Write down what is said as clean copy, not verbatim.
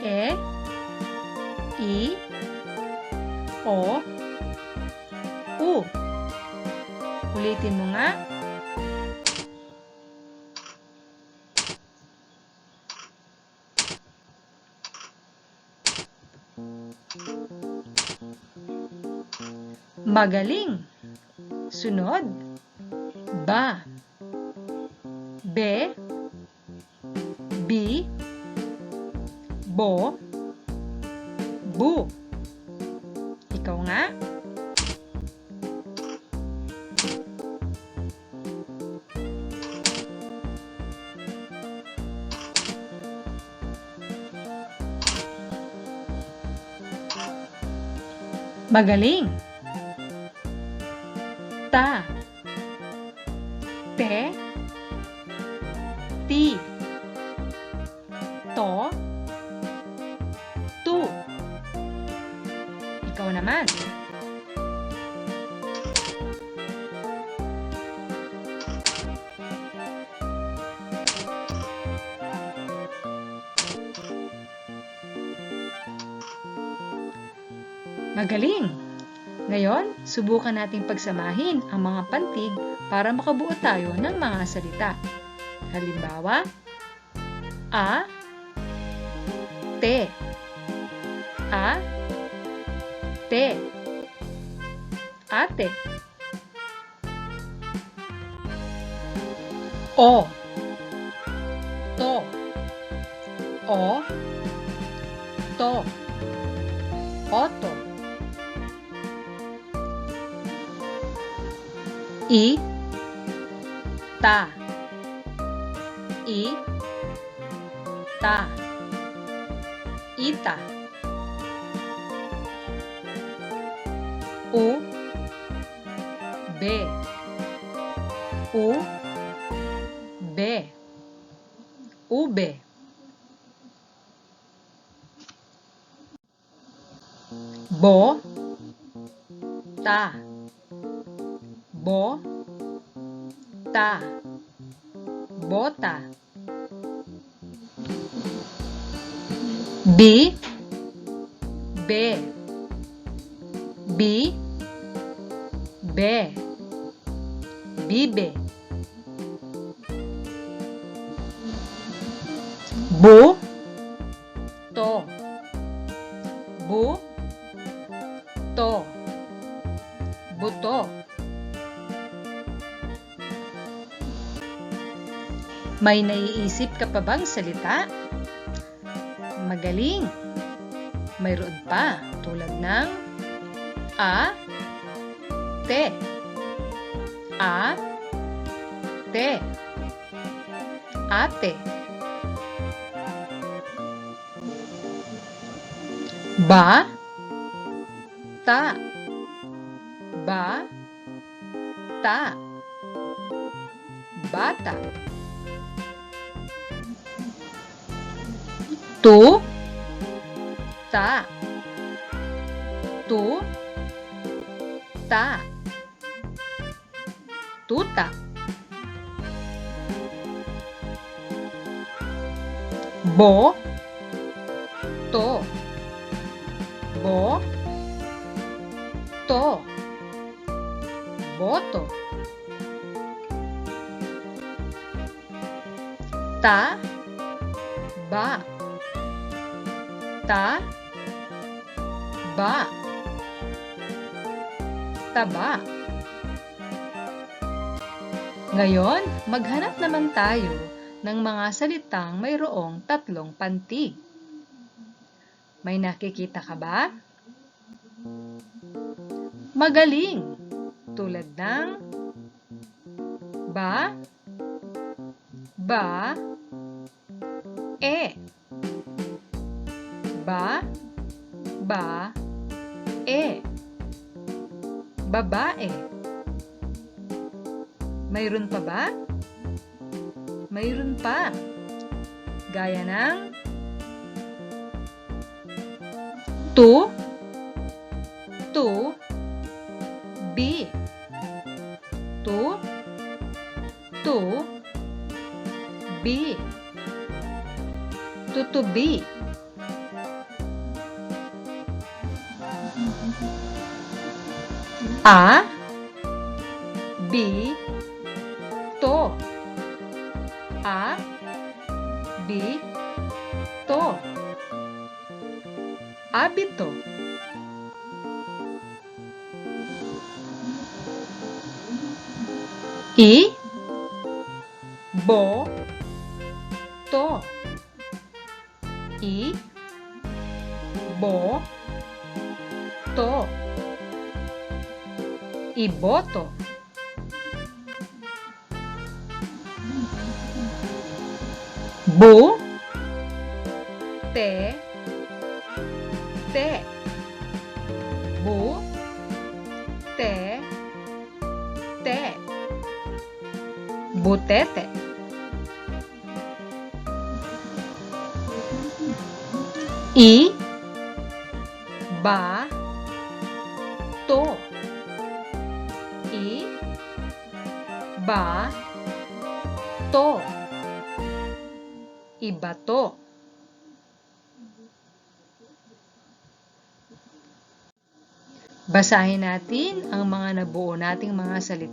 E, I, O, U. Ulitin mo nga. Magaling. Sunod. Ba, be, bi, bo, bu. Ikaw nga. Magaling. Ta, te, ti, to, tu. Ikaw naman. Magaling! Ngayon, subukan nating pagsamahin ang mga pantig para makabuo tayo ng mga salita. Halimbawa, a, te, a, te, ate, o, to, o, to, oto, I, ta, I, ta, ita, u, be, u, be, ube, bo, ta, bo, ta, bota, bi, be, bi, be, bibe, bu, to, bu, to, buto. May naiisip ka pa bang salita? Magaling! Mayroon pa tulad ng a, te, a, te, ate, ba, ta, ba, ta, bata, tu, ta, tu, ta, tuta, bo, to, bo, to, boto, ta, ba, ta, ba, taba. Ngayon, maghanap naman tayo ng mga salitang mayroong tatlong pantig. May nakikita ka ba? Magaling! Tulad ng ba, ba, e. Ba, ba, e. Babae. Mayroon pa ba? Mayroon pa. Gaya ng tu, tu, bi. Tu, tu, bi. Tutubi. A, B, to. A, B, to. Abito. I, bo, to. I, bo, to. Iboto. Bu, te, te. Bu, te, te. Butete. I, ba, to. I, ba, to. Ibato. Basahin natin ang mga nabuo nating mga salita.